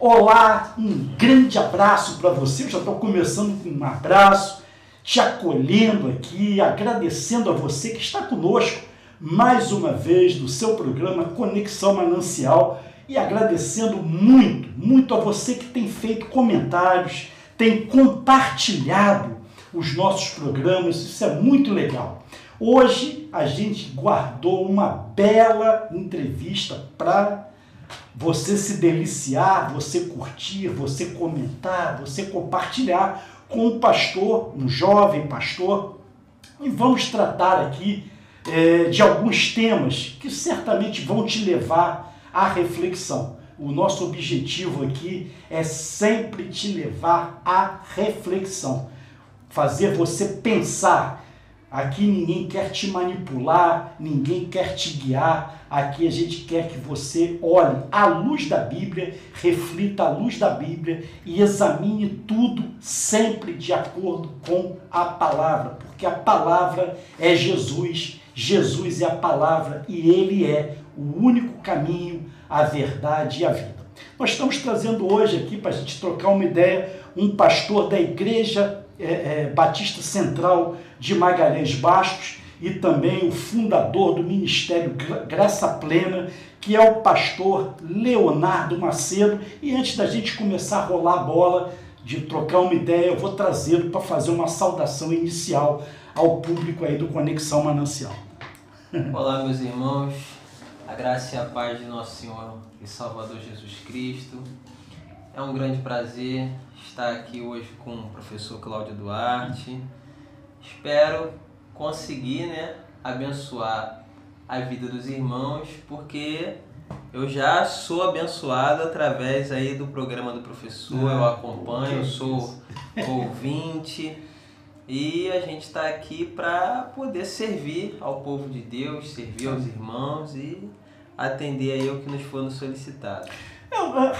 Olá, um grande abraço para você. Eu já estou começando com um abraço, te acolhendo aqui, agradecendo a você que está conosco mais uma vez no seu programa Conexão Manancial e agradecendo muito a você que tem feito comentários, tem compartilhado os nossos programas, isso é muito legal. Hoje a gente guardou uma bela entrevista para você se deliciar, você curtir, você comentar, você compartilhar com um pastor, um jovem pastor, e vamos tratar aqui de alguns temas que certamente vão te levar à reflexão. O nosso objetivo aqui é sempre te levar à reflexão, fazer você pensar. Aqui ninguém quer te manipular, ninguém quer te guiar. Aqui a gente quer que você olhe à luz da Bíblia, reflita à luz da Bíblia e examine tudo sempre de acordo com a palavra, porque a palavra é Jesus, Jesus é a palavra e Ele é o único caminho, a verdade e a vida. Nós estamos trazendo hoje aqui para a gente trocar uma ideia, um pastor da Igreja Batista Central de Magalhães Bastos e também o fundador do Ministério Graça Plena, que é o pastor Leonardo Macedo. E antes da gente começar a rolar a bola, de trocar uma ideia, eu vou trazê-lo para fazer uma saudação inicial ao público aí do Conexão Manancial. Olá, meus irmãos, a graça e a paz de nosso Senhor e Salvador Jesus Cristo. É um grande prazer estar aqui hoje com o professor Cláudio Duarte. Espero conseguir, abençoar a vida dos irmãos, porque eu já sou abençoado através aí do programa do professor, eu acompanho, eu sou ouvinte e a gente está aqui para poder servir ao povo de Deus, servir aos irmãos e atender aí o que nos for solicitado.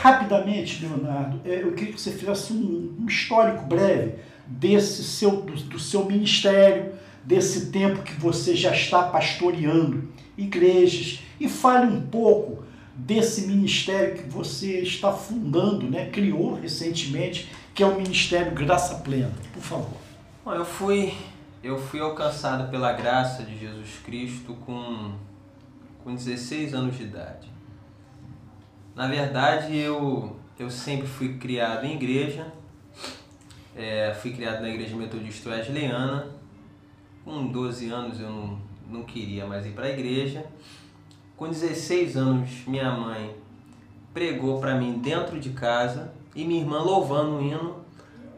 Rapidamente, Leonardo, eu queria que você fizesse um histórico breve do seu ministério, desse tempo que você já está pastoreando igrejas, e fale um pouco desse ministério que você está fundando, criou recentemente, que é o Ministério Graça Plena. Por favor. Bom, eu fui alcançado pela graça de Jesus Cristo com 16 anos de idade. Na verdade, eu sempre fui criado em igreja, fui criado na Igreja Metodista Wesleyana. Com 12 anos eu não queria mais ir para a igreja. Com 16 anos, minha mãe pregou para mim dentro de casa e minha irmã louvando um hino.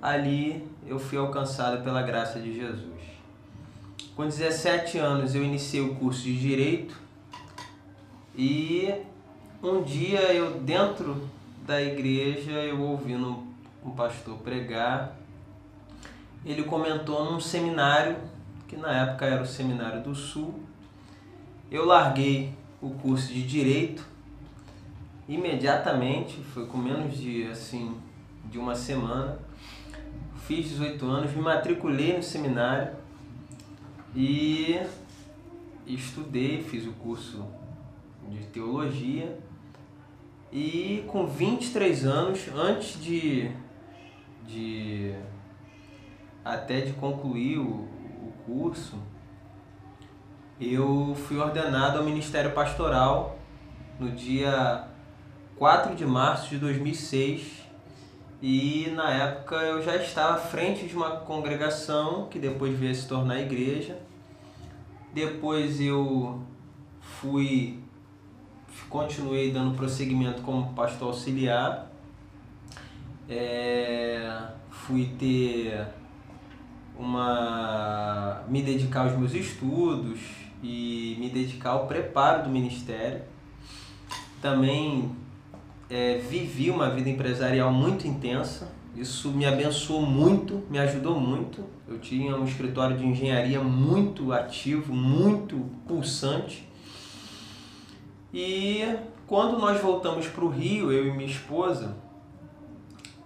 Ali eu fui alcançado pela graça de Jesus. Com 17 anos eu iniciei o curso de Direito e um dia eu, dentro da igreja, eu ouvindo um pastor pregar, ele comentou num seminário, que na época era o Seminário do Sul. Eu larguei o curso de Direito, imediatamente, foi com menos de uma semana, fiz 18 anos, me matriculei no seminário e estudei, fiz o curso de Teologia. E com 23 anos, antes até de concluir o curso, eu fui ordenado ao Ministério Pastoral no dia 4 de março de 2006 e na época eu já estava à frente de uma congregação que depois veio a se tornar igreja. Depois eu continuei dando prosseguimento como pastor auxiliar, me dedicar aos meus estudos e me dedicar ao preparo do ministério. Também vivi uma vida empresarial muito intensa, isso me abençoou muito, me ajudou muito. Eu tinha um escritório de engenharia muito ativo, muito pulsante. E quando nós voltamos para o Rio, eu e minha esposa,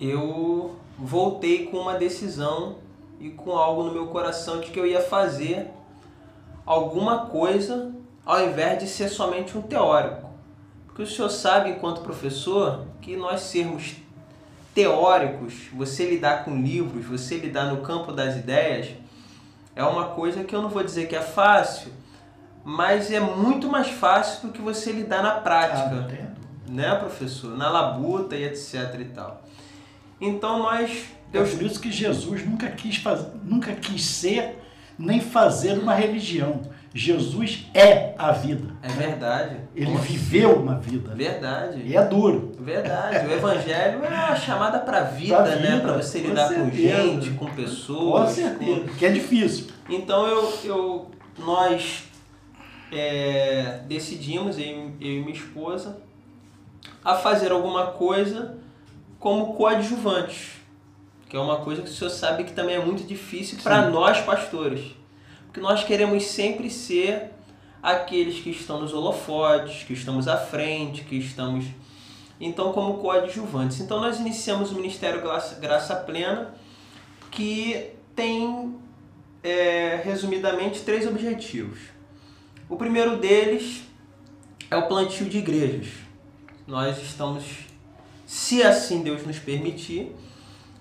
eu voltei com uma decisão e com algo no meu coração de que eu ia fazer alguma coisa ao invés de ser somente um teórico. Porque o senhor sabe, enquanto professor, que nós sermos teóricos, você lidar com livros, você lidar no campo das ideias, é uma coisa que eu não vou dizer que é fácil, mas é muito mais fácil do que você lidar na prática, né, professor? Na labuta e etc e tal. Então nós... É por isso que Jesus nunca quis ser nem fazer uma religião. Jesus é a vida. É verdade. Ele viveu uma vida. Verdade. E é duro. Verdade. O evangelho é uma chamada para a vida, né? Para você lidar com gente, com pessoas. Com certeza, porque é difícil. Então nós decidimos, eu e minha esposa, a fazer alguma coisa como coadjuvantes, que é uma coisa que o senhor sabe que também é muito difícil para nós pastores. Porque nós queremos sempre ser aqueles que estão nos holofotes, que estamos à frente, que estamos... Então, como coadjuvantes. Então, nós iniciamos o Ministério Graça Plena, que tem, resumidamente, 3 objetivos. O primeiro deles é o plantio de igrejas. Nós estamos, se assim Deus nos permitir,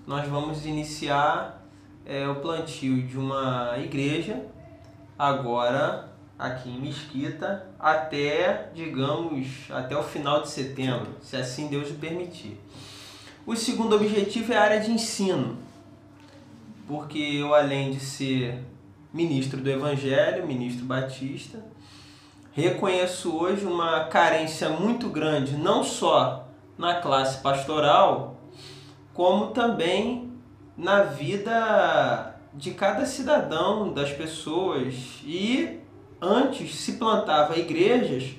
nós vamos iniciar o plantio de uma igreja, agora aqui em Mesquita, até o final de setembro, se assim Deus o permitir. O segundo objetivo é a área de ensino, porque eu, além de ser ministro do Evangelho, ministro batista, reconheço hoje uma carência muito grande, não só na classe pastoral, como também na vida de cada cidadão, das pessoas. E antes se plantava igrejas,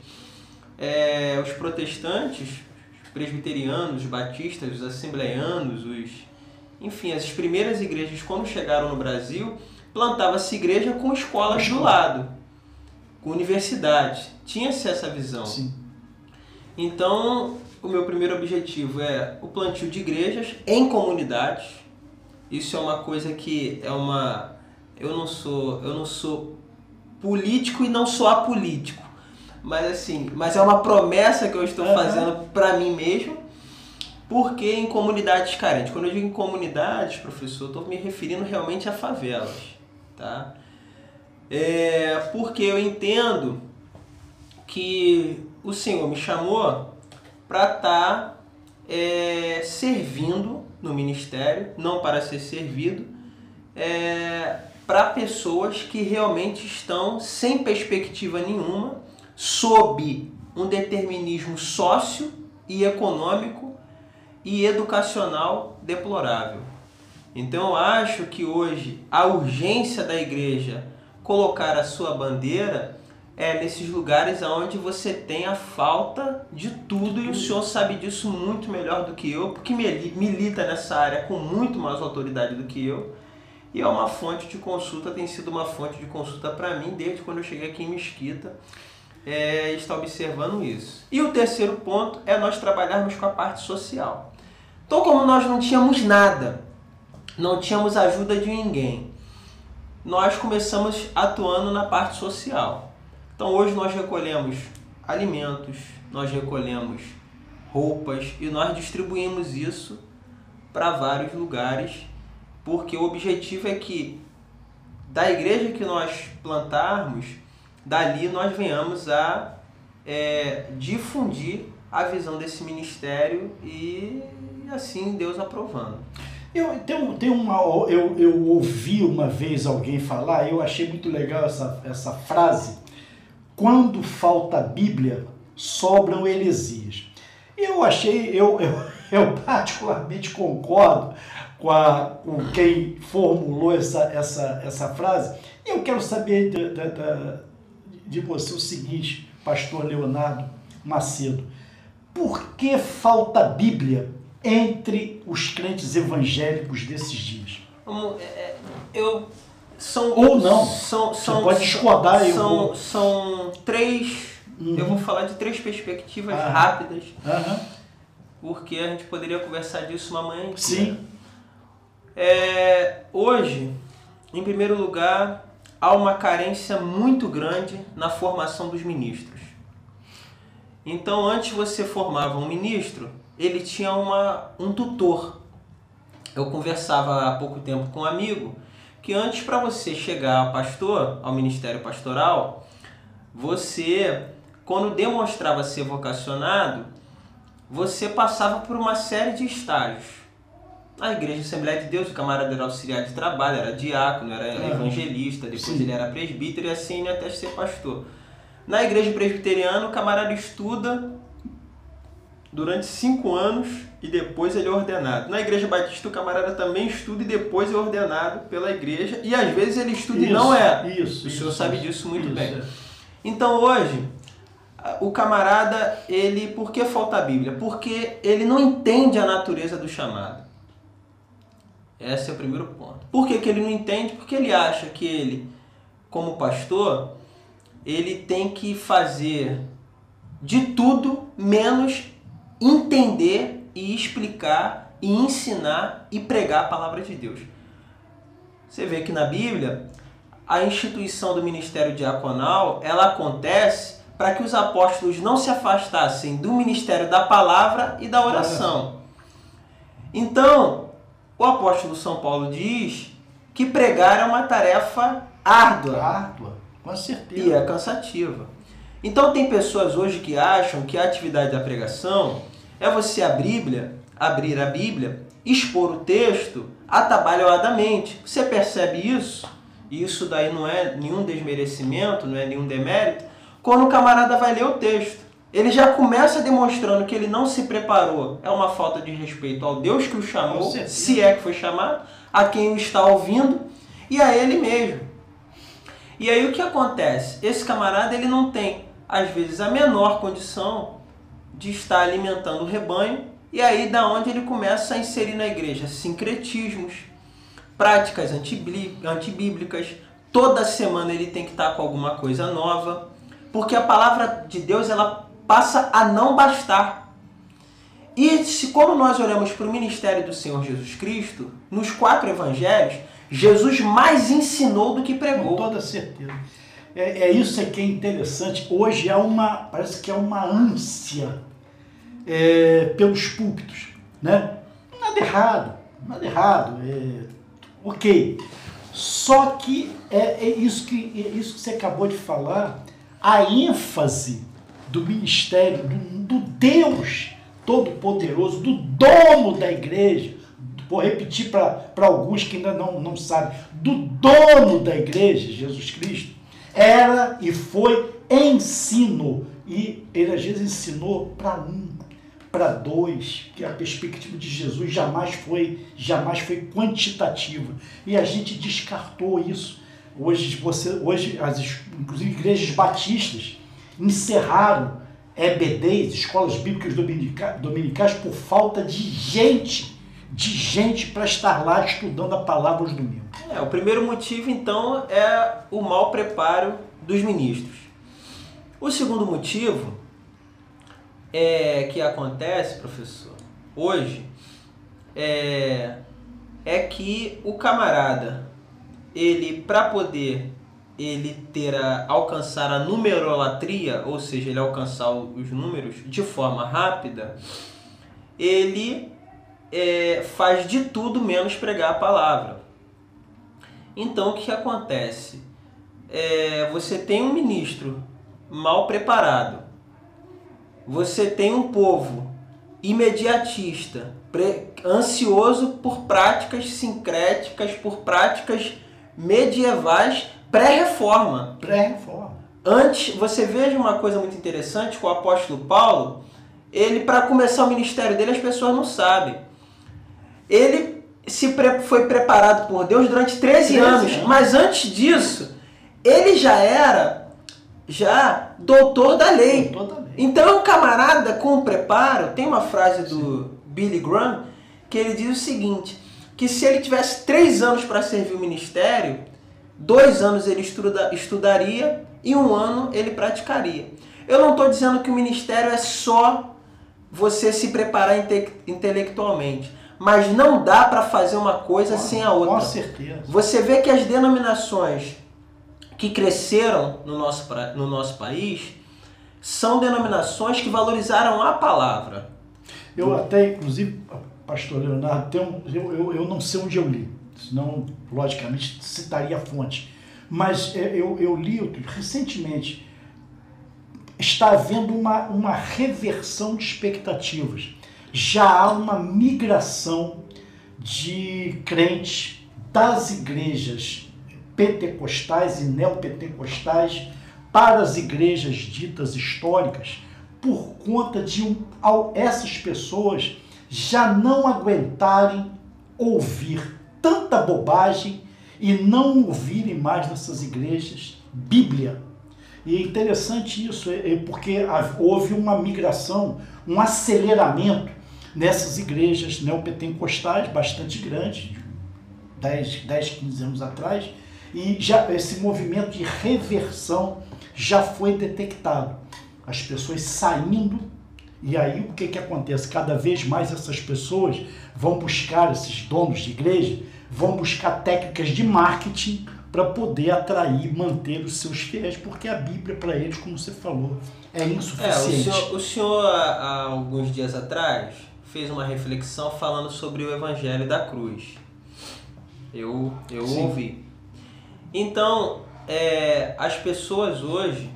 os protestantes, os presbiterianos, os batistas, os assembleianos, enfim, as primeiras igrejas, quando chegaram no Brasil, plantava-se igreja com escolas do lado, com universidade. Tinha-se essa visão. Sim. Então, o meu primeiro objetivo é o plantio de igrejas em comunidades. Isso é uma coisa que eu não sou político e não sou apolítico, mas é uma promessa que eu estou fazendo para mim mesmo, porque em comunidades carentes. Quando eu digo em comunidades, professor, eu estou me referindo realmente a favelas, tá? Porque eu entendo que o Senhor me chamou para estar servindo no ministério, não para ser servido, para pessoas que realmente estão sem perspectiva nenhuma, sob um determinismo sócio e econômico e educacional deplorável. Então eu acho que hoje a urgência da igreja colocar a sua bandeira nesses lugares onde você tem a falta de tudo, e o senhor sabe disso muito melhor do que eu, porque milita nessa área com muito mais autoridade do que eu, e é uma fonte de consulta, tem sido uma fonte de consulta para mim desde quando eu cheguei aqui em Mesquita, está observando isso. E o terceiro ponto é nós trabalharmos com a parte social. Então, como nós não tínhamos nada, não tínhamos ajuda de ninguém, nós começamos atuando na parte social. Então hoje nós recolhemos alimentos, nós recolhemos roupas e nós distribuímos isso para vários lugares, porque o objetivo é que da igreja que nós plantarmos, dali nós venhamos a difundir a visão desse ministério e assim Deus aprovando. Eu ouvi uma vez alguém falar, eu achei muito legal essa frase: quando falta Bíblia, sobram heresias. Eu particularmente concordo com quem formulou essa frase. E eu quero saber de você o seguinte, pastor Leonardo Macedo: por que falta Bíblia entre os crentes evangélicos desses dias? Ou não? Você pode discordar. São 3, eu vou falar de 3 perspectivas rápidas, porque a gente poderia conversar disso uma manhã inteira. Sim. Hoje, em primeiro lugar, há uma carência muito grande na formação dos ministros. Então, antes você formava um ministro, ele tinha um tutor, eu conversava há pouco tempo com um amigo que antes, para você chegar a pastor, ao ministério pastoral, você, quando demonstrava ser vocacionado, você passava por uma série de estágios. Na Igreja Assembleia de Deus, o camarada era auxiliar de trabalho, era diácono, era evangelista, depois ele era presbítero e assim até ser pastor. Na Igreja Presbiteriana, o camarada estuda durante 5 anos e depois ele é ordenado. Na Igreja Batista, o camarada também estuda e depois é ordenado pela igreja. E às vezes ele estuda e não é. O senhor sabe disso muito bem. Então hoje, o camarada, ele, por que falta a Bíblia? Porque ele não entende a natureza do chamado. Esse é o primeiro ponto. Por que ele não entende? Porque ele acha que ele, como pastor, ele tem que fazer de tudo menos entender e explicar e ensinar e pregar a palavra de Deus. Você vê que na Bíblia, a instituição do ministério diaconal, ela acontece para que os apóstolos não se afastassem do ministério da palavra e da oração. Então, o apóstolo São Paulo diz que pregar é uma tarefa árdua. Árdua, com certeza. E é cansativa. Então tem pessoas hoje que acham que a atividade da pregação é você abrir a Bíblia, expor o texto atabalhoadamente. Você percebe isso? E isso daí não é nenhum desmerecimento, não é nenhum demérito. Quando o camarada vai ler o texto, ele já começa demonstrando que ele não se preparou. É uma falta de respeito ao Deus que o chamou, se é que foi chamado, a quem o está ouvindo e a ele mesmo. E aí o que acontece? Esse camarada ele não tem, às vezes, a menor condição de estar alimentando o rebanho, e aí da onde ele começa a inserir na igreja sincretismos, práticas antibíblicas. Toda semana ele tem que estar com alguma coisa nova, porque a palavra de Deus ela passa a não bastar. E como nós olhamos para o ministério do Senhor Jesus Cristo, nos 4 evangelhos, Jesus mais ensinou do que pregou. Com toda certeza. Isso que é interessante. Hoje parece que é uma ânsia pelos púlpitos, né? Nada errado. Ok. Só que isso que você acabou de falar, a ênfase do ministério, do Deus Todo-Poderoso, do dono da igreja, vou repetir para alguns que ainda não sabem, do dono da igreja, Jesus Cristo, era e foi ensino. E ele às vezes ensinou para 1, para 2, que a perspectiva de Jesus jamais foi quantitativa. E a gente descartou isso. Hoje inclusive igrejas batistas encerraram EBDs, escolas bíblicas dominicais, por falta de gente para estar lá estudando a palavra aos domingos. O primeiro motivo, então, é o mau preparo dos ministros. O segundo motivo que acontece, professor, hoje, é que o camarada, ele, para poder alcançar a numerolatria, ou seja, ele alcançar os números de forma rápida, ele faz de tudo menos pregar a palavra. Então, o que acontece? Você tem um ministro mal preparado, você tem um povo imediatista, ansioso por práticas sincréticas, por práticas medievais pré-reforma. Antes, você veja uma coisa muito interessante com o apóstolo Paulo, ele, para começar o ministério dele, as pessoas não sabem. Ele foi preparado por Deus durante 13 anos, mas antes disso, ele já era doutor da lei. Então é um camarada com preparo. Tem uma frase do Billy Graham que ele diz o seguinte, que se ele tivesse 3 anos para servir o ministério, 2 anos ele estudaria e 1 ano ele praticaria. Eu não estou dizendo que o ministério é só você se preparar intelectualmente, mas não dá para fazer uma coisa sem a outra. Com certeza. Você vê que as denominações que cresceram no nosso país são denominações que valorizaram a palavra. Eu até, inclusive, pastor Leonardo, eu não sei onde eu li, senão, logicamente, citaria a fonte. Mas eu li recentemente, está havendo uma reversão de expectativas. Já há uma migração de crentes das igrejas pentecostais e neopentecostais para as igrejas ditas históricas, por conta de essas pessoas já não aguentarem ouvir tanta bobagem e não ouvirem mais nessas igrejas Bíblia. E é interessante isso, porque houve uma migração, um aceleramento nessas igrejas neopentecostais bastante grandes, 10, 15 anos atrás, e já esse movimento de reversão já foi detectado. As pessoas saindo, e aí o que acontece? Cada vez mais essas pessoas vão buscar, esses donos de igreja, vão buscar técnicas de marketing para poder atrair, manter os seus fiéis, porque a Bíblia para eles, como você falou, é insuficiente. O senhor, há alguns dias atrás, fez uma reflexão falando sobre o Evangelho da Cruz. Eu ouvi. Então, as pessoas hoje,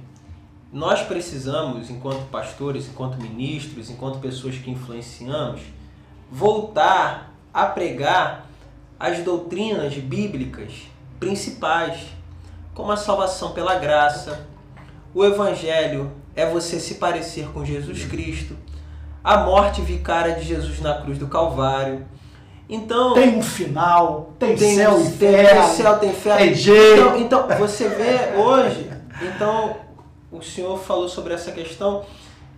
nós precisamos, enquanto pastores, enquanto ministros, enquanto pessoas que influenciamos, voltar a pregar as doutrinas bíblicas principais, como a salvação pela graça, o Evangelho é você se parecer com Jesus Cristo, a morte vicária de Jesus na cruz do Calvário. Então, tem um final, tem céu e inferno, tem céu, tem inferno. Tem jeito. Então, você vê hoje, então, o senhor falou sobre essa questão,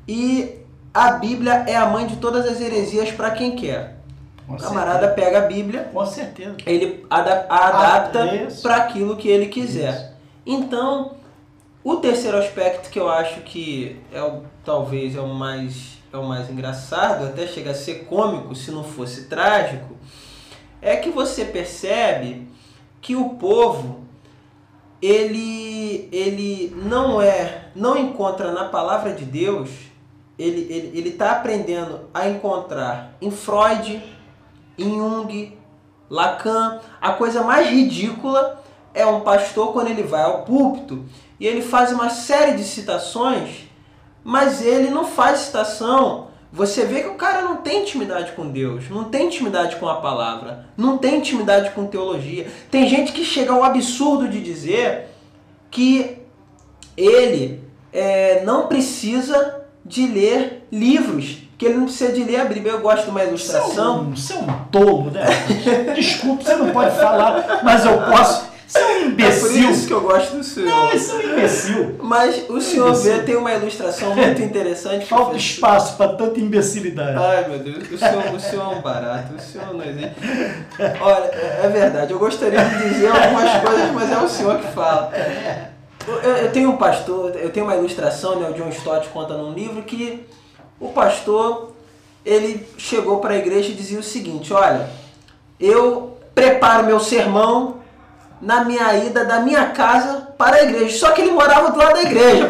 e a Bíblia é a mãe de todas as heresias para quem quer. O camarada pega a Bíblia, com certeza, ele adapta para aquilo que ele quiser. Isso. Então, o terceiro aspecto que eu acho que talvez é o mais engraçado, até chega a ser cômico se não fosse trágico, é que você percebe que o povo ele não encontra na palavra de Deus, ele está aprendendo a encontrar em Freud, em Jung, Lacan. A coisa mais ridícula é um pastor quando ele vai ao púlpito e ele faz uma série de citações, mas ele não faz citação. Você vê que o cara não tem intimidade com Deus, não tem intimidade com a palavra, não tem intimidade com teologia. Tem gente que chega ao absurdo de dizer que ele não precisa de ler livros, que ele não precisa de ler a Bíblia. Eu gosto de uma ilustração. Você é um tolo, né? Desculpa, você não pode falar, mas eu posso. Você é um imbecil. É por isso que eu gosto do senhor. Não, isso é um imbecil. Mas o senhor vê, tem uma ilustração muito interessante. Falta espaço para tanta imbecilidade. Ai, meu Deus, o senhor é um barato, o senhor não existe. Olha, é verdade, eu gostaria de dizer algumas coisas, mas é o senhor que fala. Eu tenho um pastor, eu tenho uma ilustração, né, o John Stott conta num livro que o pastor, ele chegou para a igreja e dizia o seguinte: olha, eu preparo meu sermão na minha ida da minha casa para a igreja. Só que ele morava do lado da igreja.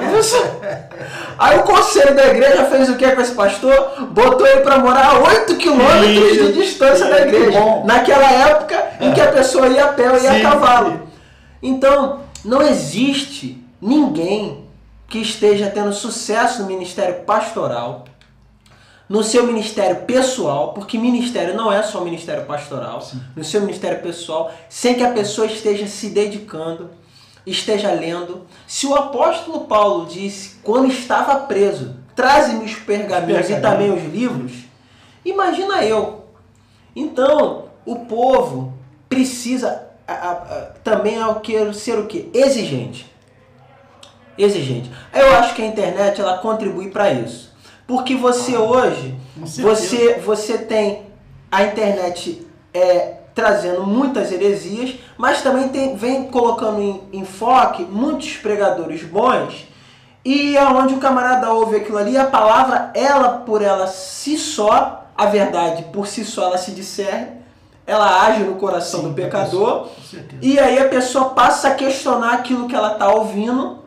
Aí o conselho da igreja fez o que com esse pastor? Botou ele para morar a 8 quilômetros de distância da igreja. Naquela época em que a pessoa ia a pé ou ia a cavalo. Então, não existe ninguém que esteja tendo sucesso no ministério pastoral, no seu ministério pessoal, porque ministério não é só ministério pastoral, sim, no seu ministério pessoal, sem que a pessoa esteja se dedicando, esteja lendo. Se o apóstolo Paulo disse, quando estava preso, traze-me os pergaminhos e também os livros, imagina eu. Então, o povo precisa também ser o quê? Exigente. Eu acho que a internet ela contribui para isso. Porque você hoje, você tem a internet trazendo muitas heresias, mas também vem colocando em enfoque muitos pregadores bons, e aonde o camarada ouve aquilo ali, a palavra, ela por ela si só, a verdade por si só, ela se discerne, ela age no coração do pecador, e aí a pessoa passa a questionar aquilo que ela está ouvindo,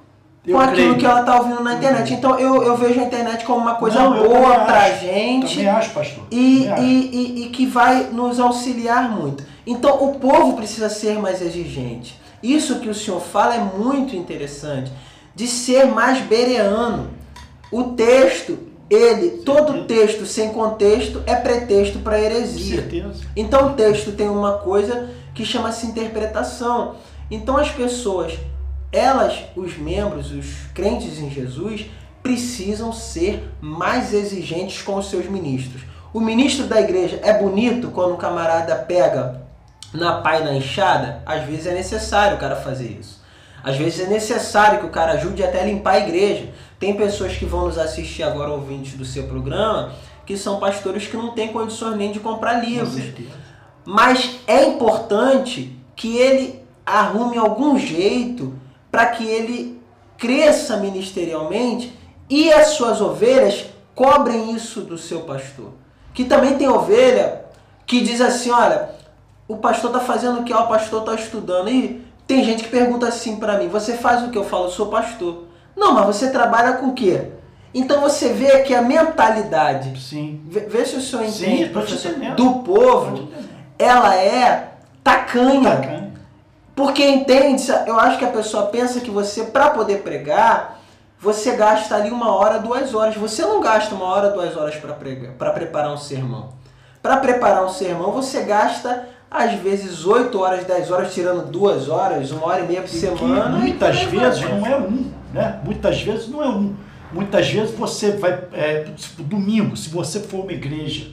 com aquilo que ela está ouvindo na internet. Então eu vejo a internet como uma coisa boa pra gente. Também acho, pastor. E que vai nos auxiliar muito. Então o povo precisa ser mais exigente. Isso que o senhor fala é muito interessante, de ser mais bereano. O texto, todo texto sem contexto é pretexto para heresia. Certeza. Então o texto tem uma coisa que chama-se interpretação. Então as pessoas, os membros, os crentes em Jesus, precisam ser mais exigentes com os seus ministros. O ministro da igreja é bonito quando um camarada pega na pá e na enxada? Às vezes é necessário o cara fazer isso. Às vezes é necessário que o cara ajude até a limpar a igreja. Tem pessoas que vão nos assistir agora, ouvintes do seu programa, que são pastores que não têm condições nem de comprar livros. Mas é importante que ele arrume algum jeito para que ele cresça ministerialmente e as suas ovelhas cobrem isso do seu pastor. Que também tem ovelha que diz assim, olha, o pastor está fazendo o que? O pastor está estudando. E tem gente que pergunta assim para mim, você faz o que? Eu falo, eu sou pastor. Não, mas você trabalha com o quê? Então você vê que a mentalidade, sim, vê se o senhor entende, sim, professor, do povo, ela é tacanha. Porque entende, eu acho que a pessoa pensa que você, para poder pregar, você gasta ali 1 hora, 2 horas. Você não gasta 1 hora, 2 horas para pregar, para preparar um sermão. Para preparar um sermão, você gasta, às vezes, 8 horas, 10 horas, tirando 2 horas, 1 hora e meia por semana. Muitas vezes não é né? Muitas vezes não é Muitas vezes você vai, domingo, se você for uma igreja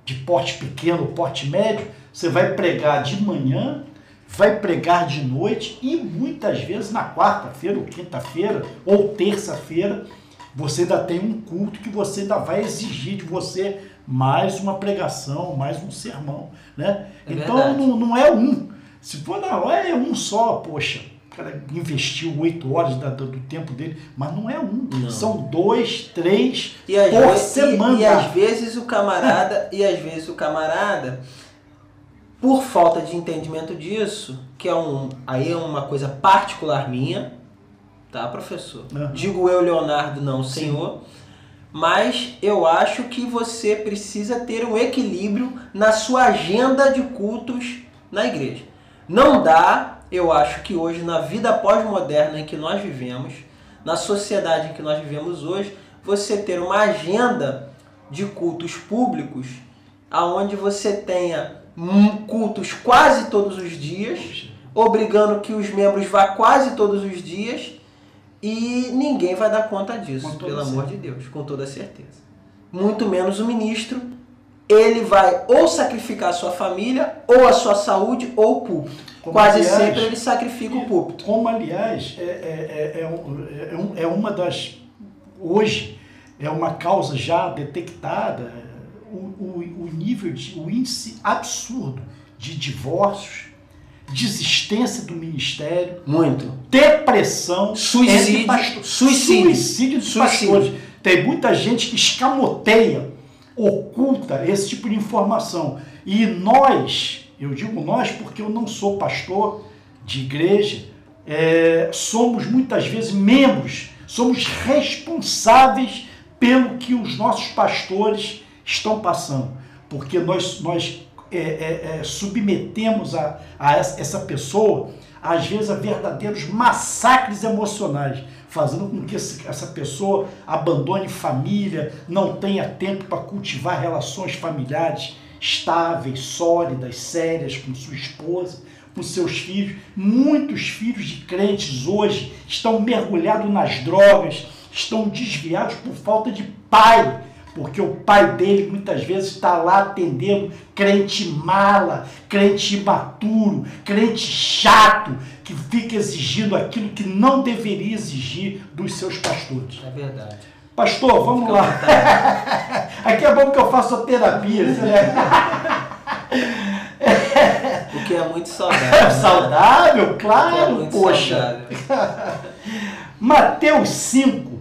de porte pequeno, porte médio, você vai pregar de manhã, vai pregar de noite e muitas vezes na quarta-feira, ou quinta-feira, ou terça-feira, você ainda tem um culto que você ainda vai exigir de você mais uma pregação, mais um sermão, né? Então não é Se for não, é um só, poxa, o cara investiu 8 horas do tempo dele, mas não é não. São 2, 3 por semana. E às vezes o camarada, por falta de entendimento disso, que aí é uma coisa particular minha, tá, professor? Uhum. Digo eu, Leonardo, não, senhor. Mas eu acho que você precisa ter um equilíbrio na sua agenda de cultos na igreja. Não dá, eu acho que hoje, na vida pós-moderna em que nós vivemos, na sociedade em que nós vivemos hoje, você ter uma agenda de cultos públicos, onde você tenha cultos quase todos os dias, obrigando que os membros vá quase todos os dias, e ninguém vai dar conta disso, pelo amor de Deus, com toda certeza. Muito menos o ministro, ele vai ou sacrificar a sua família, ou a sua saúde, ou o púlpito. Quase sempre ele sacrifica o púlpito. Como, aliás, é uma das... Hoje, é uma causa já detectada, o índice absurdo de divórcios, desistência do ministério, muito, depressão, suicídio dos pastores. Tem muita gente que escamoteia, oculta esse tipo de informação. E nós, eu digo nós porque eu não sou pastor de igreja, somos muitas vezes membros, somos responsáveis pelo que os nossos pastores estão passando, porque nós submetemos a essa pessoa, às vezes, a verdadeiros massacres emocionais, fazendo com que essa pessoa abandone família, não tenha tempo para cultivar relações familiares estáveis, sólidas, sérias com sua esposa, com seus filhos. Muitos filhos de crentes hoje estão mergulhados nas drogas, estão desviados por falta de pai, porque o pai dele muitas vezes está lá atendendo crente mala, crente imaturo, crente chato, que fica exigindo aquilo que não deveria exigir dos seus pastores. É verdade. Pastor, vamos lá. Aqui é bom que eu faço a terapia, né? Porque é muito saudável. Saudável, claro, é muito poxa. Saudável. Mateus 5,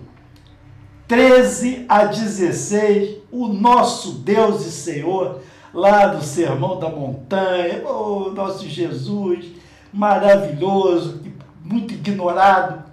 13 a 16, o nosso Deus e Senhor, lá do Sermão da Montanha, o nosso Jesus, maravilhoso, muito ignorado,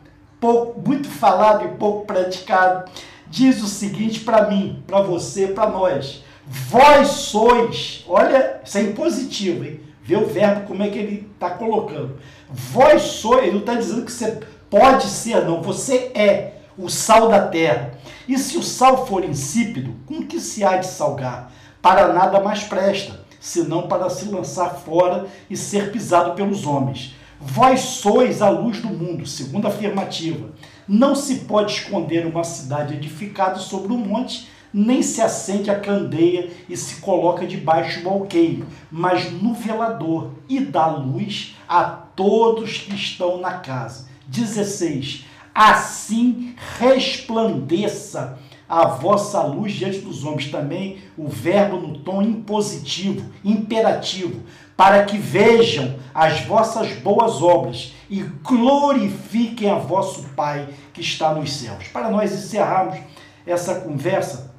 muito falado e pouco praticado, diz o seguinte para mim, para você, para nós. Vós sois, olha, isso é impositivo, hein? Vê o verbo como é que ele está colocando. Vós sois, ele não está dizendo que você pode ser, não. Você é o sal da terra. E se o sal for insípido, com que se há de salgar? Para nada mais presta, senão para se lançar fora e ser pisado pelos homens. Vós sois a luz do mundo, segunda afirmativa. Não se pode esconder uma cidade edificada sobre um monte, nem se acende a candeia e se coloca debaixo do alqueire, mas no velador, e dá luz a todos que estão na casa. 16. Assim resplandeça a vossa luz diante dos homens. Também o verbo no tom impositivo, imperativo, para que vejam as vossas boas obras e glorifiquem a vosso Pai que está nos céus. Para nós encerrarmos essa conversa,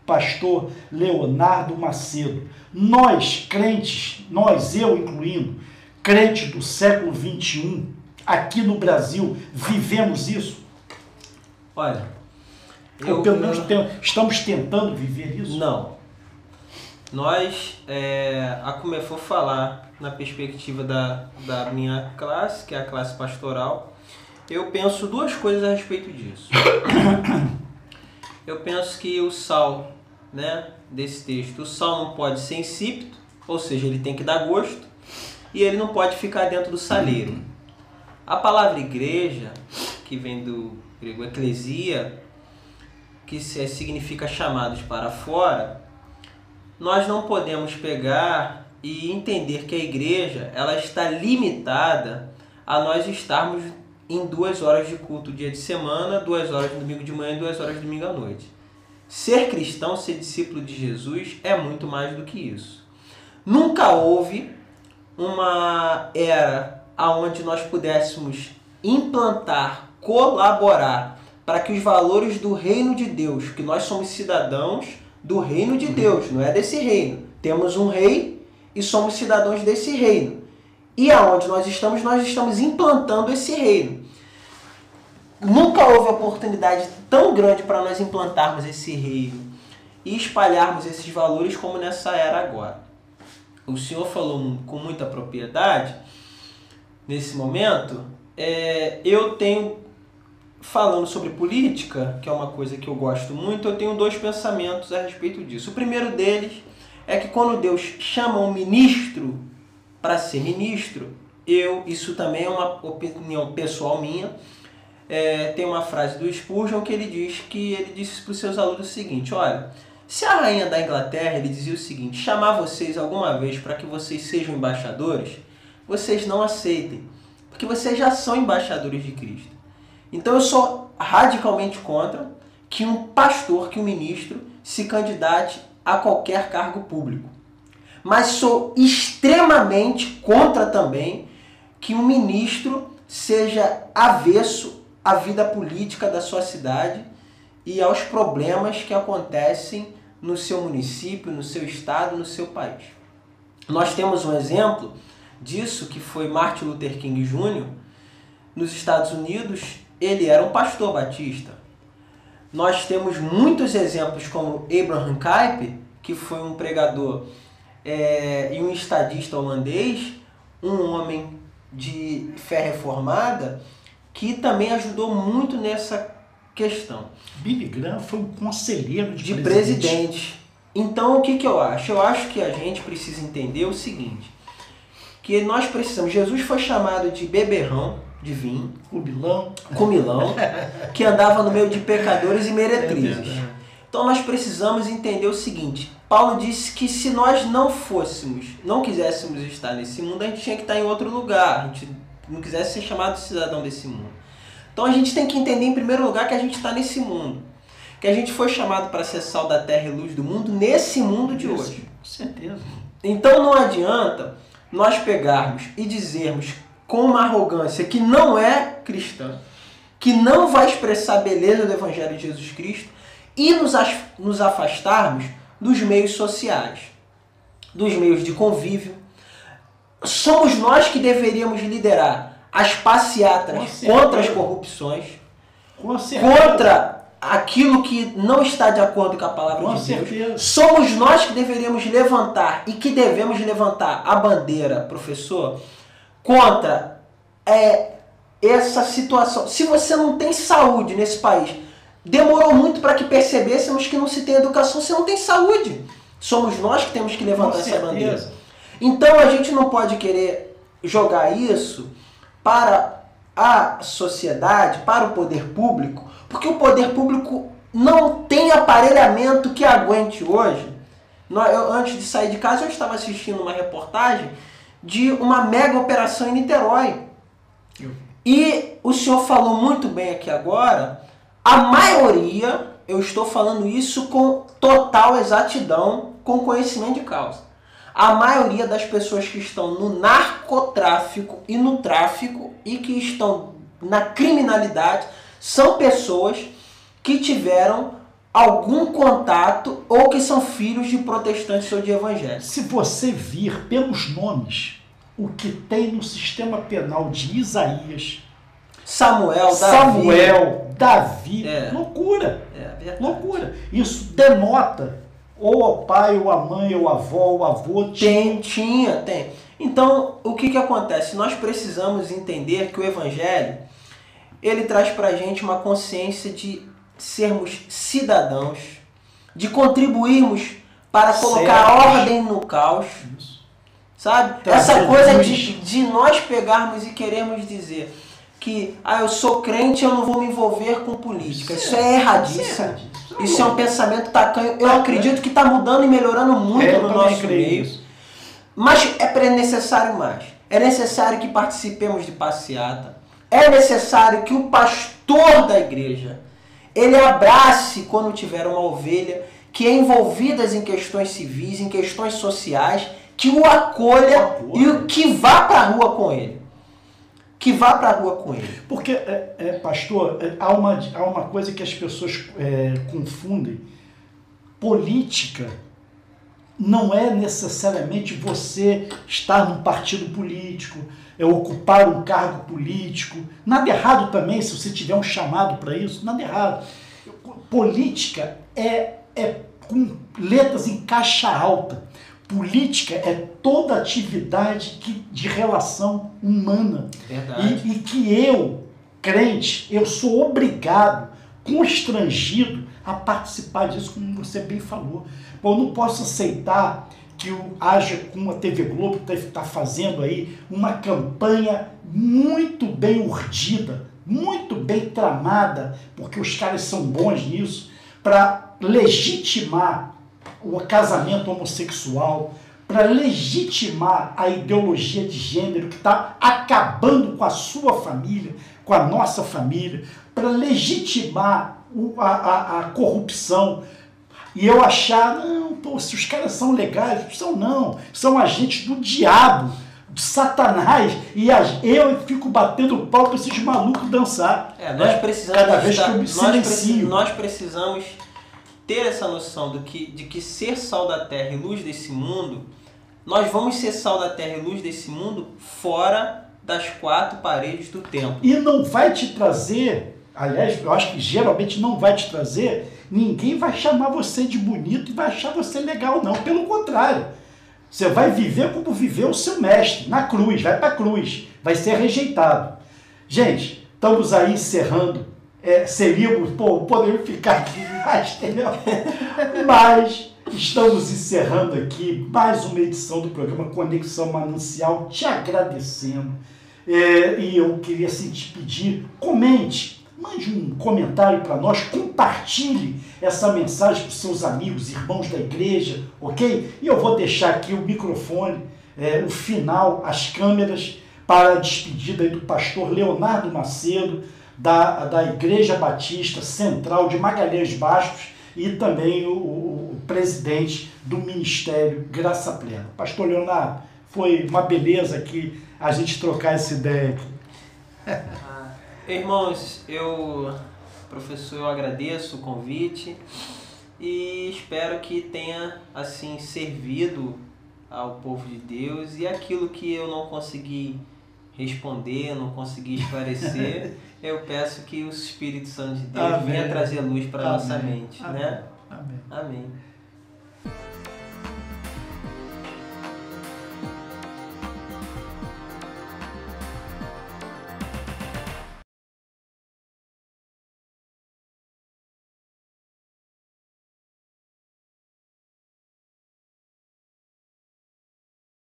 pastor Leonardo Macedo, nós crentes, eu incluindo, crentes do século XXI, aqui no Brasil, vivemos isso? Olha, ou pelo menos estamos tentando viver isso? Não. Nós, como eu for falar na perspectiva da minha classe, que é a classe pastoral, eu penso duas coisas a respeito disso. Eu penso que o sal, desse texto, o sal não pode ser insípido, ou seja, ele tem que dar gosto, e ele não pode ficar dentro do saleiro. A palavra igreja, que vem do grego eclesia, que significa chamados para fora, nós não podemos pegar e entender que a igreja ela está limitada a nós estarmos em 2 horas de culto dia de semana, 2 horas no domingo de manhã e 2 horas no domingo à noite. Ser cristão, ser discípulo de Jesus é muito mais do que isso. Nunca houve uma era onde nós pudéssemos implantar, colaborar para que os valores do reino de Deus, que nós somos cidadãos do reino de Deus, não é desse reino. Temos um rei e somos cidadãos desse reino. E aonde nós estamos implantando esse reino. Nunca houve oportunidade tão grande para nós implantarmos esse reino e espalharmos esses valores como nessa era agora. O senhor falou com muita propriedade nesse momento. Eu tenho, falando sobre política, que é uma coisa que eu gosto muito, eu tenho 2 pensamentos a respeito disso. O primeiro deles é que quando Deus chama um ministro para ser ministro, isso também é uma opinião pessoal minha, tem uma frase do Spurgeon que ele disse para os seus alunos o seguinte: olha, se a rainha da Inglaterra, ele dizia o seguinte: chamar vocês alguma vez para que vocês sejam embaixadores, vocês não aceitem, porque vocês já são embaixadores de Cristo. Então eu sou radicalmente contra que um pastor, que um ministro se candidate a qualquer cargo público. Mas sou extremamente contra também que um ministro seja avesso à vida política da sua cidade e aos problemas que acontecem no seu município, no seu estado, no seu país. Nós temos um exemplo disso, que foi Martin Luther King Jr. Nos Estados Unidos. Ele era um pastor batista. Nós temos muitos exemplos como Abraham Kuyper, que foi um pregador e um estadista holandês, um homem de fé reformada, que também ajudou muito nessa questão. Billy Graham foi um conselheiro de presidente. Então, o que eu acho? Eu acho que a gente precisa entender o seguinte, que nós precisamos... Jesus foi chamado de beberrão de vinho, comilão, que andava no meio de pecadores e meretrizes. Então nós precisamos entender o seguinte: Paulo disse que se nós não quiséssemos estar nesse mundo, a gente tinha que estar em outro lugar, a gente não quisesse ser chamado de cidadão desse mundo. Então a gente tem que entender em primeiro lugar que a gente está nesse mundo, que a gente foi chamado para ser sal da terra e luz do mundo nesse mundo de hoje. Com certeza. Então não adianta nós pegarmos e dizermos com uma arrogância que não é cristã, que não vai expressar a beleza do Evangelho de Jesus Cristo, e nos afastarmos dos meios sociais, dos meios de convívio. Somos nós que deveríamos liderar as passeatas contra as corrupções, contra aquilo que não está de acordo com a palavra de Deus. Somos nós que deveríamos levantar e que devemos levantar a bandeira, professor, contra essa situação. Se você não tem saúde nesse país, demorou muito para que percebêssemos que não se tem educação, se não tem saúde. Somos nós que temos que levantar essa bandeira. Então a gente não pode querer jogar isso para a sociedade, para o poder público, porque o poder público não tem aparelhamento que aguente hoje. Antes de sair de casa, eu estava assistindo uma reportagem de uma mega operação em Niterói. E o senhor falou muito bem aqui agora, a maioria, eu estou falando isso com total exatidão, com conhecimento de causa. A maioria das pessoas que estão no narcotráfico e no tráfico e que estão na criminalidade são pessoas que tiveram algum contato ou que são filhos de protestantes ou de evangélicos. Se você vir pelos nomes o que tem no sistema penal de Isaías, Samuel, Davi, loucura, loucura. Isso denota ou o pai, ou a mãe, ou a avó, ou o avô tem. Então, o que acontece? Nós precisamos entender que o Evangelho, ele traz pra gente uma consciência de sermos cidadãos, de contribuirmos para colocar ordem no caos, sabe? Essa coisa de nós pegarmos e querermos dizer que eu sou crente, eu não vou me envolver com política. Isso é erradíssimo. Isso é um pensamento tacanho. Eu acredito que está mudando e melhorando muito no nosso meio. Mas é necessário mais. É necessário que participemos de passeata. É necessário que o pastor da igreja ele abrace quando tiver uma ovelha que é envolvida em questões civis, em questões sociais, que o acolha e que vá para a rua com ele. Porque, pastor, há uma coisa que as pessoas confundem. Política não é necessariamente você estar num partido político, ocupar um cargo político. Nada errado também, se você tiver um chamado para isso, nada errado. Política é com letras em caixa alta. Política é toda atividade de relação humana. Verdade. E que eu, crente, eu sou obrigado, constrangido, a participar disso, como você bem falou. Eu não posso aceitar que haja, como a TV Globo está fazendo aí, uma campanha muito bem urdida, muito bem tramada, porque os caras são bons nisso, para legitimar o casamento homossexual, para legitimar a ideologia de gênero que está acabando com a sua família, com a nossa família, para legitimar a corrupção. E eu achar, se os caras são legais, são agentes do diabo, de Satanás, e eu fico batendo pau para esses malucos dançar. Nós precisamos cada vez que eu me silencio. Nós precisamos ter essa noção de que ser sal da terra e luz desse mundo, nós vamos ser sal da terra e luz desse mundo fora das quatro paredes do templo. E não vai te trazer, aliás, eu acho que geralmente não vai te trazer, ninguém vai chamar você de bonito e vai achar você legal, não. Pelo contrário, você vai viver como viveu o seu mestre, na cruz, vai para a cruz, vai ser rejeitado. Gente, estamos aí encerrando. Seríamos, poderíamos ficar aqui mais, entendeu? Mas estamos encerrando aqui mais uma edição do programa Conexão Manancial, te agradecendo. E eu queria assim, te pedir, comente, mande um comentário para nós, compartilhe essa mensagem para os seus amigos, irmãos da igreja, ok? E eu vou deixar aqui o microfone, o final, as câmeras, para a despedida aí do pastor Leonardo Macedo, da Igreja Batista Central de Magalhães Bastos e também o presidente do Ministério Graça Plena. Pastor Leonardo, foi uma beleza aqui a gente trocar essa ideia aqui. Irmãos, professor, eu agradeço o convite e espero que tenha assim servido ao povo de Deus, e aquilo que eu não consegui responder, não consegui esclarecer, eu peço que o Espírito Santo de Deus Amém. venha trazer luz para a nossa Amém. mente, Amém. né? Amém. Amém.